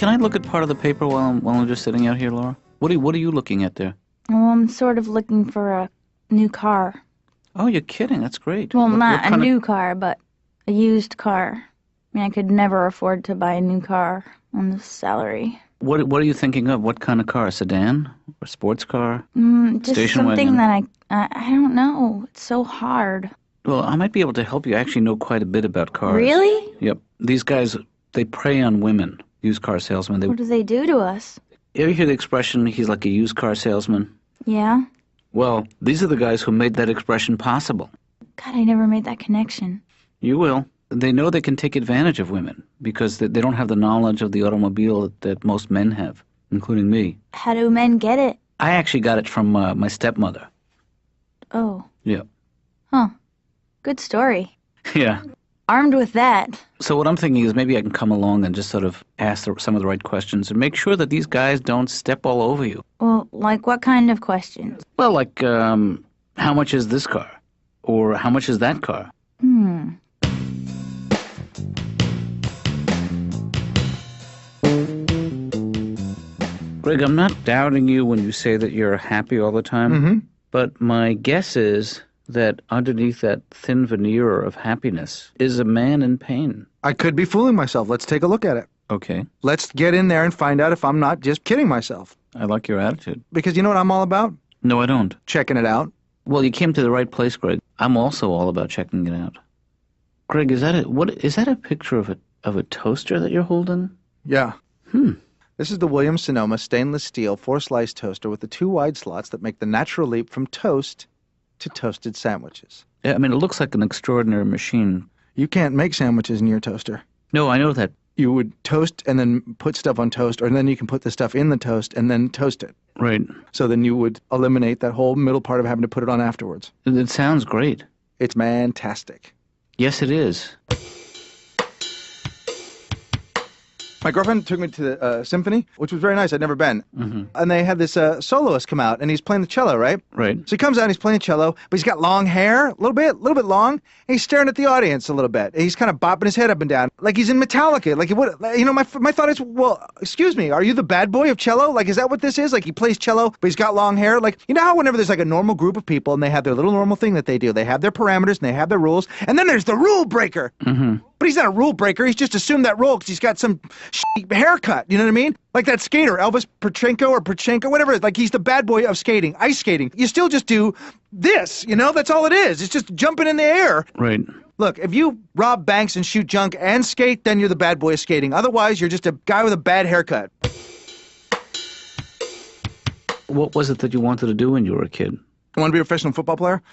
Can I look at part of the paper while I'm just sitting out here, Laura? What are you looking at there? Well, I'm sort of looking for a new car. Oh, you're kidding. That's great. Well, not a new car, but a used car. I mean, I could never afford to buy a new car on this salary. What are you thinking of? What kind of car? A sedan? Or a sports car? Just Station something wagon? that I don't know. It's so hard. Well, I might be able to help you. I actually know quite a bit about cars. Really? Yep. These guys, they prey on women, used car salesmen. What do they do to us? You ever hear the expression, he's like a used car salesman? Yeah? Well, these are the guys who made that expression possible. God, I never made that connection. You will. They know they can take advantage of women because they don't have the knowledge of the automobile that most men have, including me. How do men get it? I actually got it from my stepmother. Oh. Yeah. Huh. Good story. Yeah. Armed with that. So what I'm thinking is maybe I can come along and just sort of ask some of the right questions and make sure that these guys don't step all over you. Well, like what kind of questions? Well, like, how much is this car? Or how much is that car? Greg, I'm not doubting you when you say that you're happy all the time, but my guess is that underneath that thin veneer of happiness is a man in pain. I could be fooling myself. Let's take a look at it. Okay. Let's get in there and find out if I'm not just kidding myself. I like your attitude. Because you know what I'm all about? No, I don't. Checking it out. Well, you came to the right place, Greg. I'm also all about checking it out. Greg, is that a picture of a toaster that you're holding? Yeah. This is the Williams-Sonoma stainless steel 4-slice toaster with the 2 wide slots that make the natural leap from toast to toasted sandwiches. Yeah, I mean, it looks like an extraordinary machine. You can't make sandwiches in your toaster. No, I know that. You would toast and then put stuff on toast, or then you can put the stuff in the toast and then toast it. Right. So then you would eliminate that whole middle part of having to put it on afterwards. It sounds great. It's fantastic. Yes, it is. My girlfriend took me to the symphony, which was very nice. I'd never been. And they had this soloist come out, and he's playing the cello, right? Right. So he comes out and he's playing cello, but he's got long hair, a little bit long, and he's staring at the audience a little bit. He's kind of bopping his head up and down, like he's in Metallica. Like, my thought is, well, excuse me, are you the bad boy of cello? Like, is that what this is? Like, he plays cello, but he's got long hair? Like, you know how whenever there's like a normal group of people and they have their little normal thing that they do, they have their parameters and they have their rules, and then there's the rule breaker. But he's not a rule breaker. He's just assumed that role because he's got some haircut. You know what I mean? Like that skater, Elvis Pachenko, whatever. Like he's the bad boy of skating, ice skating. You still just do this, you know? That's all it is. It's just jumping in the air. Right. Look, if you rob banks and shoot junk and skate, then you're the bad boy of skating. Otherwise, you're just a guy with a bad haircut. What was it that you wanted to do when you were a kid? I want to be a professional football player.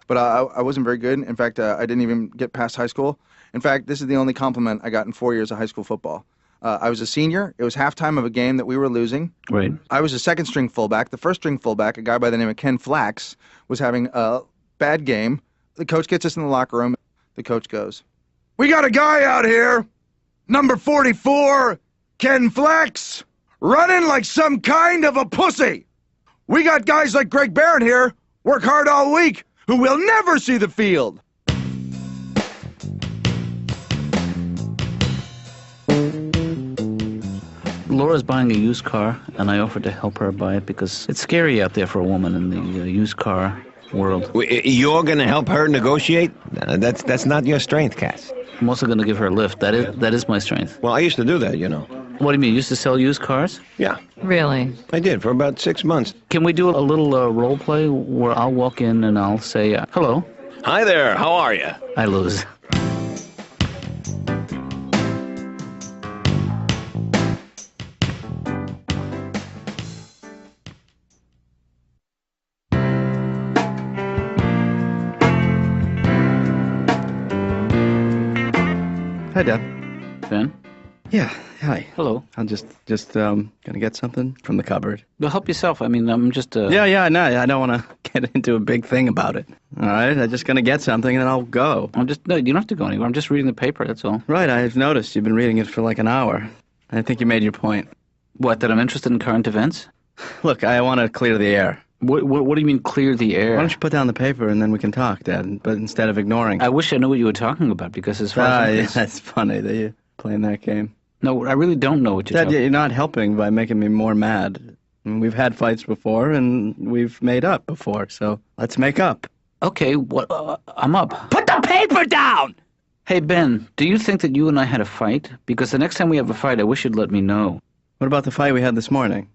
But I wasn't very good. In fact, I didn't even get past high school. In fact, this is the only compliment I got in 4 years of high school football. I was a senior. It was halftime of a game that we were losing. Right. I was a second-string fullback. The first-string fullback, a guy by the name of Ken Flax, was having a bad game. The coach gets us in the locker room. The coach goes, "We got a guy out here, number 44, Ken Flax, running like some kind of a pussy. We got guys like Greg Behrendt here, work hard all week, who will never see the field." Laura's buying a used car, and I offered to help her buy it because it's scary out there for a woman in the used car world. You're going to help her negotiate? That's not your strength, Katz. I'm also going to give her a lift. That is my strength. Well, I used to do that, you know. What do you mean? You used to sell used cars? Yeah. Really? I did, for about 6 months. Can we do a little role play where I'll walk in and I'll say, hello? Hi there, how are you? I lose. Hi, Dad. Ben? Yeah, hi. Hello. I'm just gonna get something from the cupboard. Well, help yourself. I mean, I'm just... Yeah, no, I don't want to get into a big thing about it. All right, I'm just gonna get something and then I'll go. No, you don't have to go anywhere. I'm just reading the paper, that's all. Right, I've noticed you've been reading it for like an hour. I think you made your point. What, that I'm interested in current events? Look, I want to clear the air. What do you mean, clear the air? Why don't you put down the paper and then we can talk, Dad, but instead of ignoring. I wish I knew what you were talking about, because as far as... Yeah, that's funny that you're playing that game. No, I really don't know what you're Dad, talking about. you're not helping by making me more mad. I mean, we've had fights before, and we've made up before, so let's make up. Okay, what? I'm up. Put the paper down! Hey, Ben, do you think that you and I had a fight? Because the next time we have a fight, I wish you'd let me know. What about the fight we had this morning?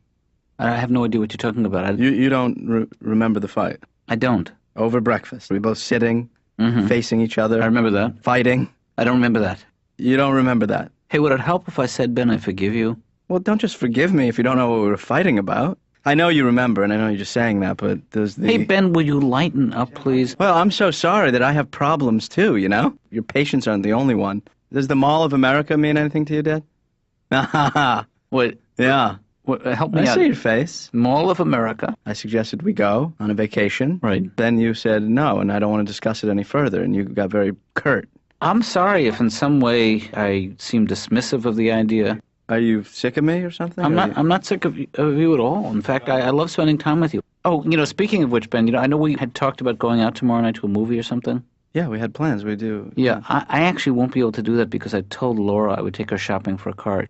I have no idea what you're talking about. You don't remember the fight? I don't. Over breakfast. We both sitting, facing each other. I remember that. Fighting. I don't remember that. You don't remember that? Hey, would it help if I said, Ben, I forgive you? Well, don't just forgive me if you don't know what we were fighting about. I know you remember, and I know you're just saying that, but there's the... Hey, Ben, will you lighten up, please? Well, I'm so sorry that I have problems, too, you know? Your patients aren't the only one. Does the Mall of America mean anything to you, Dad? What? Yeah. Help me I out. see your face. Mall of America. I suggested we go on a vacation. Right. Then you said no, and I don't want to discuss it any further, and you got very curt. I'm sorry if in some way I seem dismissive of the idea. Are you sick of me or something? I'm not sick of you at all. In fact, I love spending time with you. Oh, speaking of which, Ben, I know we had talked about going out tomorrow night to a movie or something. Yeah, we had plans. We do. Yeah, I actually won't be able to do that because I told Laura I would take her shopping for a car.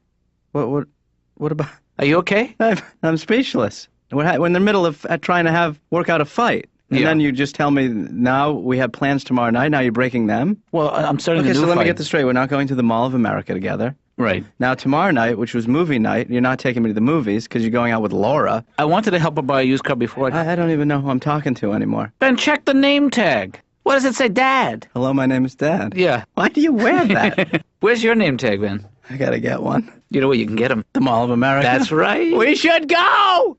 What about... Are you okay? I'm speechless. We're in the middle of trying to work out a fight. And then you just tell me, now we have plans tomorrow night, now you're breaking them? Well, I'm starting Okay, a new so let me fight. get this straight. We're not going to the Mall of America together. Right. Now, tomorrow night, which was movie night, you're not taking me to the movies because you're going out with Laura. I wanted to help her buy a used car before I don't even know who I'm talking to anymore. Ben, check the name tag. What does it say, Dad? Hello, my name is Dad. Yeah. Why do you wear that? Where's your name tag, Ben? I gotta get one. You know what? You can get them. The Mall of America. That's right. We should go!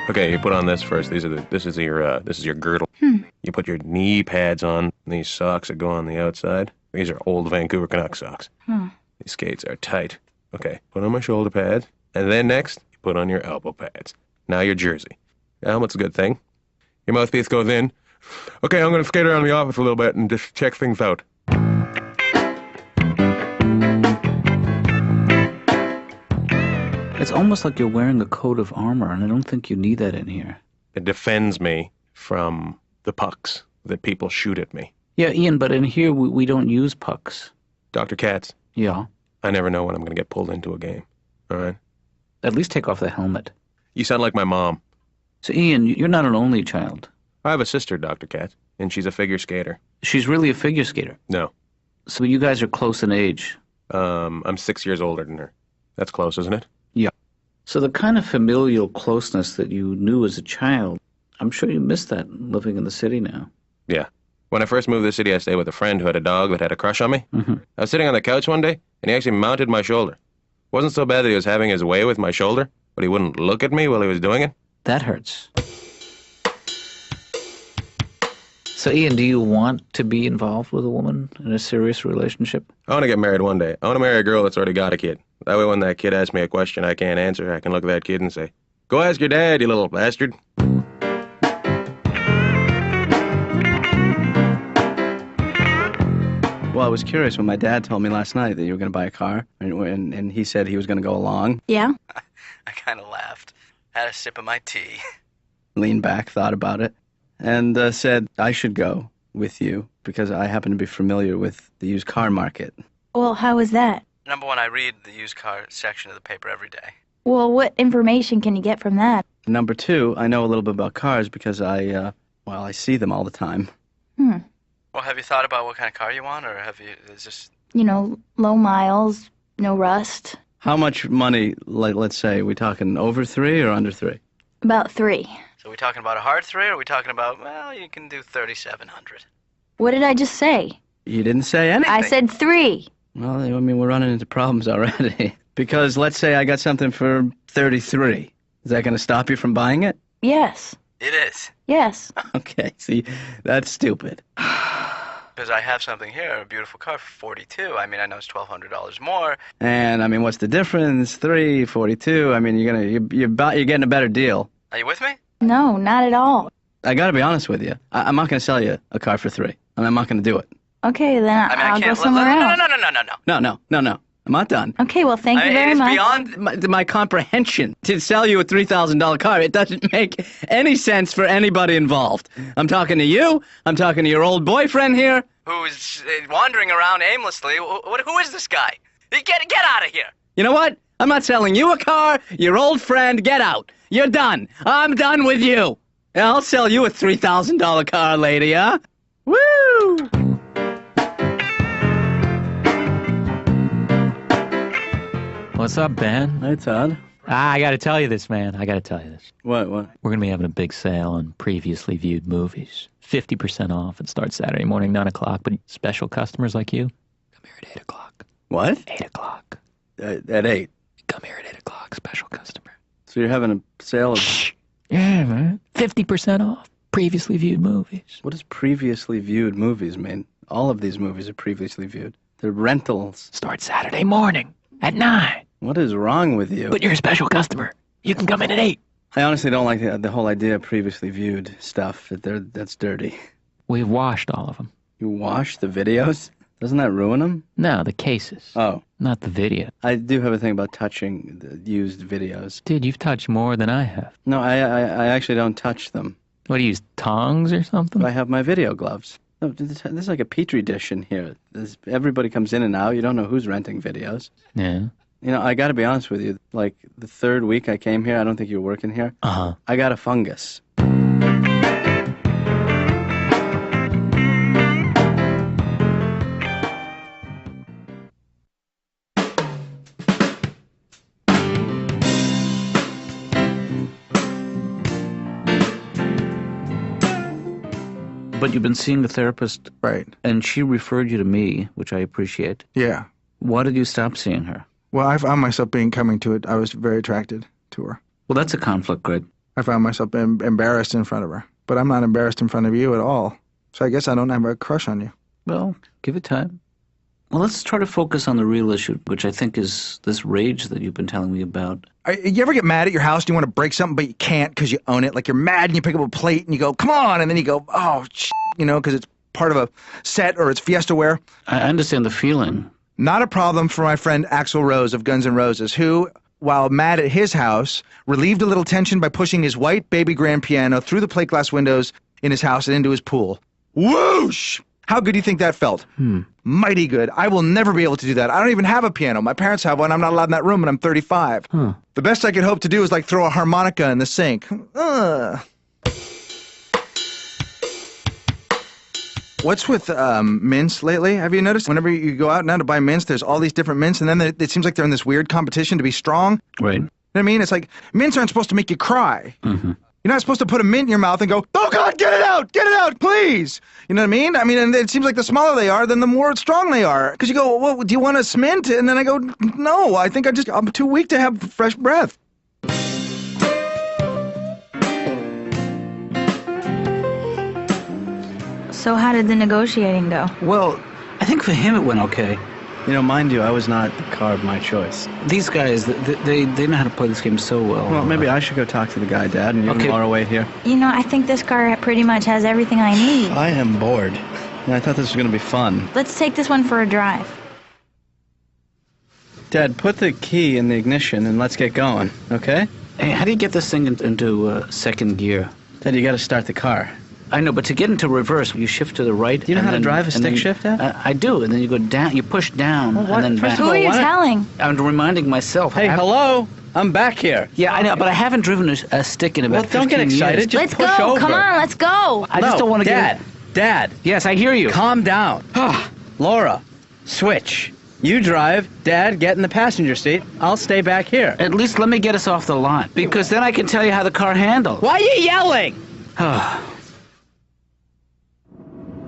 Okay, you put on this first. This is your girdle. You put your knee pads on. These socks that go on the outside. These are old Vancouver Canucks socks. These skates are tight. Okay, put on my shoulder pads, and then next you put on your elbow pads. Now your jersey. Your helmet's a good thing. Your mouthpiece goes in. Okay, I'm gonna skate around the office a little bit and just check things out. It's almost like you're wearing a coat of armor, and I don't think you need that in here. It defends me from the pucks that people shoot at me. Yeah, Ian, but in here we don't use pucks. Dr. Katz, Yeah. I never know when I'm gonna get pulled into a game. All right? At least take off the helmet. You sound like my mom. So, Ian, you're not an only child. I have a sister, Dr. Katz, and she's a figure skater. She's really a figure skater. No. So you guys are close in age. I'm 6 years older than her. That's close, isn't it? Yeah. So the kind of familial closeness that you knew as a child, I'm sure you miss that living in the city now. Yeah. When I first moved to the city, I stayed with a friend who had a dog that had a crush on me. I was sitting on the couch one day, and he actually mounted my shoulder. It wasn't so bad that he was having his way with my shoulder, but he wouldn't look at me while he was doing it. That hurts. So, Ian, do you want to be involved with a woman in a serious relationship? I want to get married one day. I want to marry a girl that's already got a kid. That way when that kid asks me a question I can't answer, I can look at that kid and say, "Go ask your dad, you little bastard." Well, I was curious when my dad told me last night that you were going to buy a car, and he said he was going to go along. Yeah? I kind of laughed, had a sip of my tea, leaned back, thought about it, and said I should go with you because I happen to be familiar with the used car market. Well, how is that? Number one, I read the used car section of the paper every day. Well, what information can you get from that? Number two, I know a little bit about cars because I see them all the time. Well, have you thought about what kind of car you want, or is this... You know, low miles, no rust. How much money, let's say, are we talking over 3 or under 3? About 3. So are we talking about a hard 3, or are we talking about, well, you can do 3,700? What did I just say? You didn't say anything. I said 3. Well, I mean, we're running into problems already. Because let's say I got something for 33. Is that going to stop you from buying it? Yes. It is. Yes. Okay, see, that's stupid. Because I have something here, a beautiful car for 42. I mean, I know it's $1,200 more. And I mean, what's the difference? 3, 42. I mean, you're getting a better deal. Are you with me? No, not at all. I got to be honest with you. I'm not going to sell you a car for 3. I'm not going to do it. Okay, then I'll go somewhere else. No. I'm not done. Okay, well, thank you very much. It's beyond my comprehension to sell you a $3,000 car. It doesn't make any sense for anybody involved. I'm talking to you. I'm talking to your old boyfriend here, who's wandering around aimlessly. Who is this guy? Get out of here. You know what? I'm not selling you a car. Your old friend, get out. You're done. I'm done with you. I'll sell you a $3,000 car, lady, huh? Woo! What's up, Ben? Hey, Todd. I gotta tell you this, man. I gotta tell you this. What? We're gonna be having a big sale on previously viewed movies. 50% off. It starts Saturday morning, 9 o'clock, but special customers like you, come here at 8 o'clock. What? 8 o'clock. At 8? Come here at 8 o'clock, special customer. So you're having a sale of... Shh. Yeah, man. 50% off. Previously viewed movies. What does previously viewed movies mean? All of these movies are previously viewed. They're rentals. Start Saturday morning at 9. What is wrong with you? But you're a special customer. You can come in at 8. I honestly don't like the whole idea of previously viewed stuff. That's dirty. We've washed all of them. You wash the videos? Doesn't that ruin them? No, the cases. Oh. Not the video. I do have a thing about touching the used videos. Dude, you've touched more than I have. No, I actually don't touch them. What, do you use tongs or something? But I have my video gloves. No, this is like a petri dish in here. Everybody comes in and out. You don't know who's renting videos. Yeah. You know, I gotta be honest with you. Like, the third week I came here, I don't think you were working here. Uh-huh. I got a fungus. But you've been seeing a therapist, Right. and she referred you to me, which I appreciate. Yeah. Why did you stop seeing her? Well, I found myself coming to it. I was very attracted to her. Well, that's a conflict, Greg. I found myself embarrassed in front of her. But I'm not embarrassed in front of you at all. So I guess I don't have a crush on you. Well, give it time. Well, let's try to focus on the real issue, which I think is this rage that you've been telling me about. You ever get mad at your house and you want to break something, but you can't because you own it? Like, you're mad and you pick up a plate and you go, come on, and then you go, oh, because it's part of a set or it's Fiesta-ware. I understand the feeling. Not a problem for my friend Axl Rose of Guns N' Roses, who, while mad at his house, relieved a little tension by pushing his white baby grand piano through the plate glass windows in his house and into his pool. Whoosh! How good do you think that felt? Mighty good. I will never be able to do that. I don't even have a piano. My parents have one. I'm not allowed in that room, and I'm 35. The best I could hope to do is, like, throw a harmonica in the sink. What's with mints lately? Have you noticed? Whenever you go out now to buy mints, there's all these different mints, and then it seems like they're in this weird competition to be strong. Right. You know what I mean? It's like, mints aren't supposed to make you cry. Mm-hmm. You're not supposed to put a mint in your mouth and go, oh God, get it out, please. You know what I mean? I mean, and it seems like the smaller they are, then the more strong they are. Because you go, well, do you want a mint? And then I go, no, I think I'm too weak to have fresh breath. So how did the negotiating go? Well, I think for him it went okay. You know, mind you, I was not the car of my choice. These guys, they know how to play this game so well. Well, maybe I should go talk to the guy, Dad, and you and Laura wait here. You know, I think this car pretty much has everything I need. I am bored. And I thought this was going to be fun. Let's take this one for a drive. Dad, put the key in the ignition and let's get going, okay? Hey, how do you get this thing into second gear? Dad, you got to start the car. I know, but to get into reverse, you shift to the right. Do you know how to drive a stick shift, Dad? I do, and then you go down, you push down, and then back. Who are you telling? I'm reminding myself. Hey, hello? I'm back here. Yeah, I know, but I haven't driven a stick in about 15 years. Well, don't get excited. Just push over. Come on, let's go. I just don't want to get... Dad. Yes, I hear you. Calm down. Laura, switch. You drive. Dad, get in the passenger seat. I'll stay back here. At least let me get us off the lot, because then I can tell you how the car handles. Why are you yelling?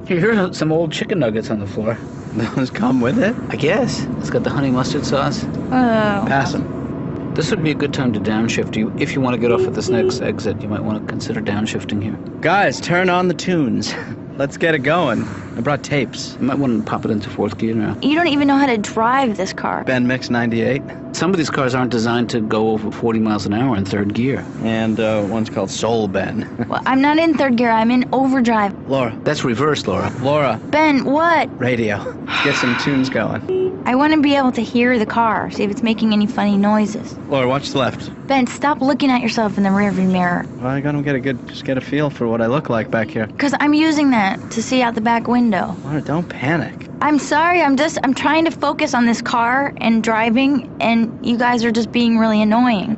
Here's some old chicken nuggets on the floor. Those come with it? I guess. It's got the honey mustard sauce. Oh. Pass them. This would be a good time to downshift you. If you want to get off at this next exit, you might want to consider downshifting here. Guys, turn on the tunes. Let's get it going. I brought tapes. You might want to pop it into fourth gear now. You don't even know how to drive this car. Ben Mix 98. Some of these cars aren't designed to go over 40 miles an hour in third gear. And one's called Soul Ben. Well, I'm not in third gear. I'm in overdrive. Laura. That's reverse, Laura. Laura. Ben, what? Radio. Get some tunes going. I want to be able to hear the car, see if it's making any funny noises. Laura, watch the left. Ben, stop looking at yourself in the rearview mirror. Well, I gotta get a feel for what I look like back here. Because I'm using that to see out the back window. Laura, don't panic. I'm sorry, I'm trying to focus on this car and driving, and you guys are just being really annoying.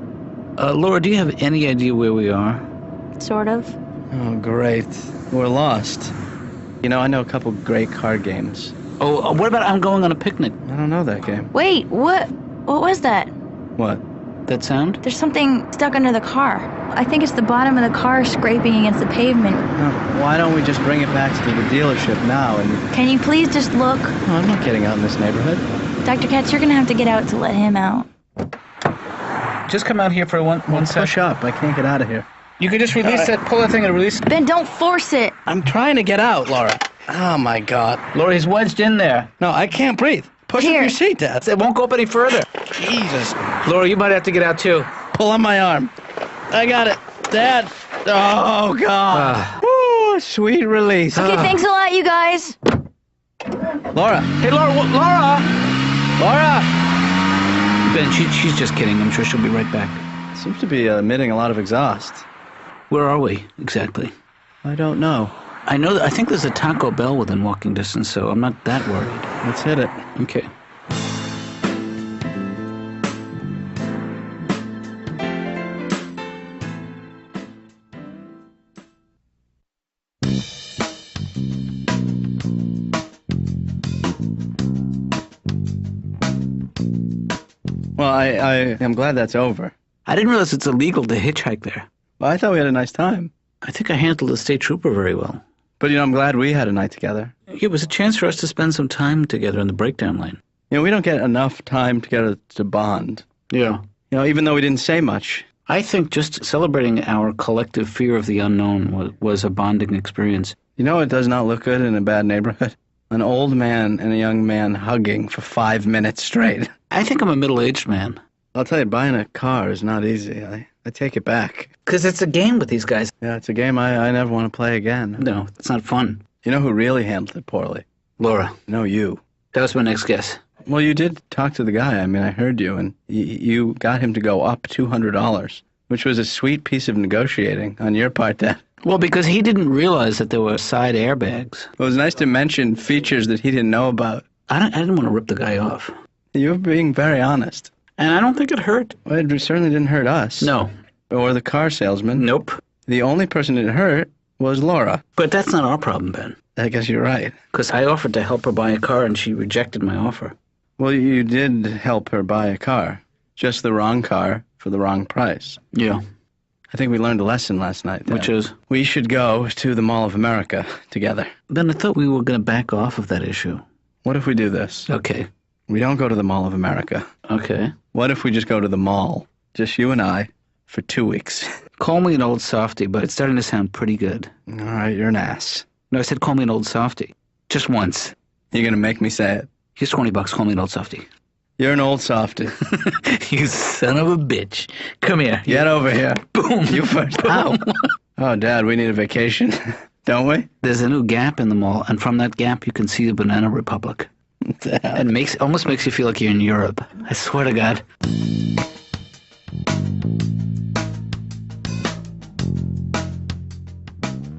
Laura, do you have any idea where we are? Sort of. Oh, great. We're lost. You know, I know a couple great card games. Oh, what about I'm going on a picnic? I don't know that game. Wait, what was that? What? That sound? There's something stuck under the car. I think it's the bottom of the car scraping against the pavement. No, why don't we just bring it back to the dealership now and... Can you please just look? No, I'm not getting out in this neighborhood. Dr. Katz, you're gonna have to get out to let him out. Just come out here for one second. Push up. I can't get out of here. You could just release that, pull that thing and release it. Ben, don't force it. I'm trying to get out, Laura. Oh, my God. Laura, he's wedged in there. No, I can't breathe. Push up your seat, Dad. It won't go up any further. Jesus. Laura, you might have to get out, too. Pull on my arm. I got it. Dad. Oh, God. Ooh, sweet release. Okay, thanks a lot, you guys. Laura. Hey, Laura, Laura! Laura! Ben, she's just kidding. I'm sure she'll be right back. Seems to be emitting a lot of exhaust. Where are we, exactly? I don't know. I think there's a Taco Bell within walking distance, so I'm not that worried. Let's hit it. Okay. Well, I am glad that's over. I didn't realize it's illegal to hitchhike there. Well, I thought we had a nice time. I think I handled the state trooper very well. But, I'm glad we had a night together. It was a chance for us to spend some time together in the breakdown lane. We don't get enough time together to bond. Yeah. Even though we didn't say much. I think just celebrating our collective fear of the unknown was a bonding experience. It does not look good in a bad neighborhood. An old man and a young man hugging for 5 minutes straight. I think I'm a middle-aged man. I'll tell you, buying a car is not easy. I take it back. Because it's a game with these guys. Yeah, it's a game I never want to play again. No, it's not fun. You know who really handled it poorly? Laura. No, you. That was my next guess. Well, you did talk to the guy. I heard you, and you got him to go up $200, which was a sweet piece of negotiating on your part, Dad. Well, because he didn't realize that there were side airbags. It was nice to mention features that he didn't know about. I didn't want to rip the guy off. You were being very honest. And I don't think it hurt. Well, it certainly didn't hurt us. No. Or the car salesman. Nope. The only person it hurt was Laura. But that's not our problem, Ben. I guess you're right. Because I offered to help her buy a car and she rejected my offer. Well, you did help her buy a car. Just the wrong car for the wrong price. Yeah. I think we learned a lesson last night, Dad. Which is? We should go to the Mall of America together. Ben, I thought we were going to back off of that issue. What if we do this? Okay. We don't go to the Mall of America. Okay. What if we just go to the mall, just you and I, for 2 weeks? Call me an old softy, but it's starting to sound pretty good. All right, you're an ass. No, I said call me an old softy. Just once. You're going to make me say it. Here's $20, call me an old softy. You're an old softy. You son of a bitch. Come here. Get over here. Boom. You first. Ow. Oh, Dad, we need a vacation, don't we? There's a new gap in the mall, and from that gap you can see the Banana Republic. Dad. It almost makes you feel like you're in Europe. I swear to God.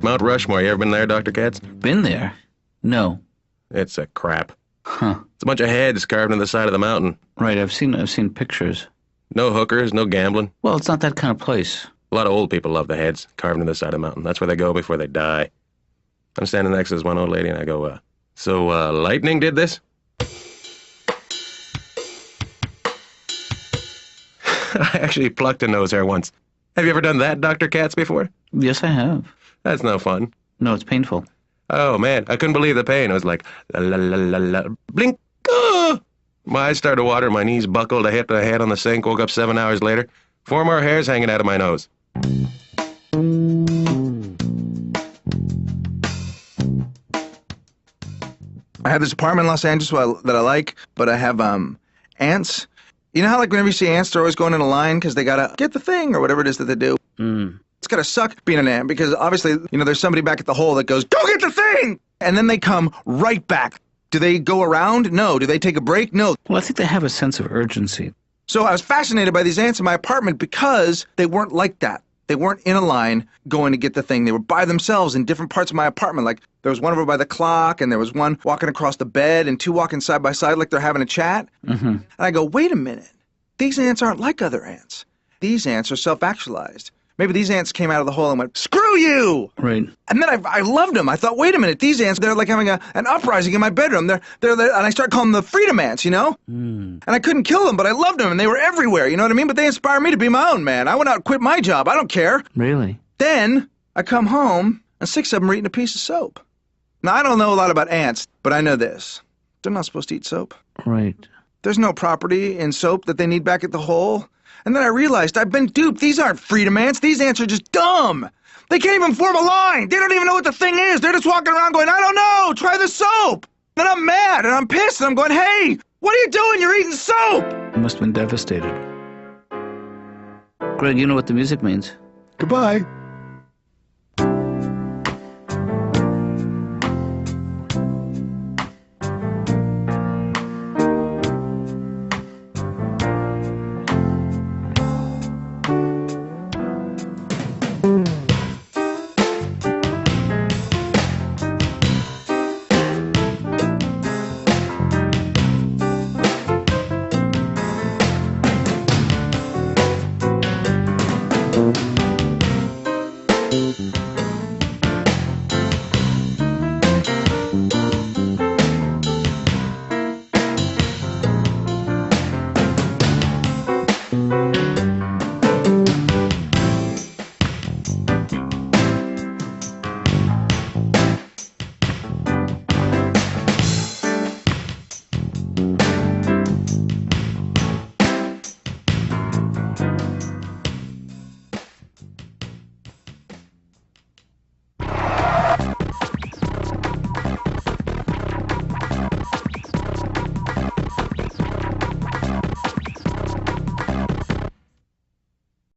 Mount Rushmore, you ever been there, Dr. Katz? Been there? No. It's a crap. Huh. It's a bunch of heads carved in the side of the mountain. Right, I've seen pictures. No hookers, no gambling. Well, it's not that kind of place. A lot of old people love the heads carved in the side of the mountain. That's where they go before they die. I'm standing next to this one old lady, and I go, so lightning did this? I actually plucked a nose hair once. Have you ever done that, Dr. Katz, before? Yes, I have. That's no fun. No, it's painful. Oh, man, I couldn't believe the pain. I was like, la la la la la, blink, My eyes started to water, my knees buckled, I hit the head on the sink, woke up 7 hours later. 4 more hairs hanging out of my nose. I have this apartment in Los Angeles that I like, but I have ants. You know how like whenever you see ants, they're always going in a line because they gotta get the thing or whatever it is that they do? It's gotta suck being an ant because obviously, there's somebody back at the hole that goes, go get the thing! And then they come right back. Do they go around? No. Do they take a break? No. Well, I think they have a sense of urgency. So I was fascinated by these ants in my apartment because they weren't like that. They weren't in a line going to get the thing. They were by themselves in different parts of my apartment. Like, there was one over by the clock, and there was one walking across the bed, and two walking side by side like they're having a chat. And I go, wait a minute. These ants aren't like other ants. These ants are self-actualized. Maybe these ants came out of the hole and went, screw you! Right. And then I loved them. I thought, wait a minute, these ants, they're like having an uprising in my bedroom. They're and I started calling them the freedom ants, you know? And I couldn't kill them, but I loved them, and they were everywhere, you know what I mean? But they inspired me to be my own man. I went out and quit my job. I don't care. Really? Then I come home, and 6 of them are eating a piece of soap. Now, I don't know a lot about ants, but I know this. They're not supposed to eat soap. Right. There's no property in soap that they need back at the hole. And then I realized I've been duped. These aren't freedom ants. These ants are just dumb. They can't even form a line. They don't even know what the thing is. They're just walking around going, I don't know, try the soap. Then I'm mad and I'm pissed and I'm going, hey, what are you doing? You're eating soap. You must have been devastated. Greg, you know what the music means. Goodbye.